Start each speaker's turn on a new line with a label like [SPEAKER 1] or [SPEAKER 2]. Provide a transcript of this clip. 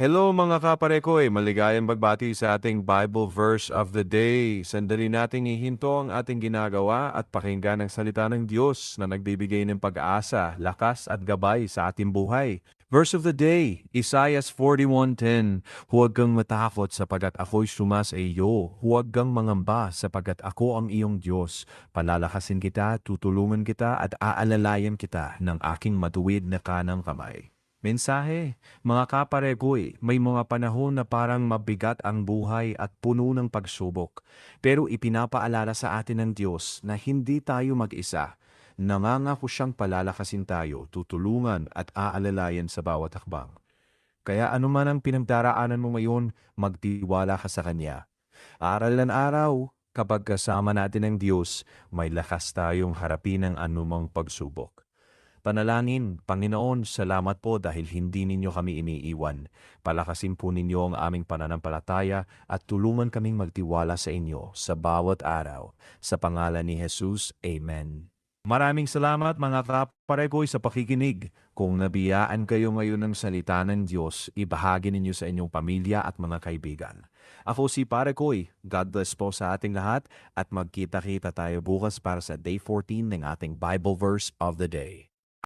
[SPEAKER 1] Hello mga kaparekoy, maligayang pagbati sa ating Bible verse of the day. Sandali nating ihinto ang ating ginagawa at pakinggan ang salita ng Diyos na nagbibigay ng pag-asa, lakas at gabay sa ating buhay. Verse of the day, Isaiah 41:10. Huwag kang matakot sapagat ako'y sumasa iyo. Huwag kang mangamba sapagat ako ang iyong Diyos. Palalakasin kita, tutulungan kita at aalalayan kita ng aking matuwid na kanang kamay. Mensahe, mga kaparegoy, may mga panahon na parang mabigat ang buhay at puno ng pagsubok. Pero ipinapaalala sa atin ng Diyos na hindi tayo mag-isa. Nangangako siyang palalakasin tayo, tutulungan at aalalayan sa bawat hakbang. Kaya anuman ang pinagdaraanan mo ngayon, magtiwala ka sa Kanya. Aral ng araw, kapag kasama natin ang Diyos, may lakas tayong harapin ang anumang pagsubok. Panalangin, Panginoon, salamat po dahil hindi ninyo kami iniiwan. Palakasin po ninyo ang aming pananampalataya at tulungan kaming magtiwala sa inyo sa bawat araw. Sa pangalan ni Jesus, Amen. Maraming salamat mga kaparegoy sa pakikinig. Kung nabiyaan kayo ngayon ng salita ng Diyos, ibahagi ninyo sa inyong pamilya at mga kaibigan. Ako si Parekoy. God bless po sa ating lahat at magkita-kita tayo bukas para sa Day 14 ng ating Bible Verse of the Day.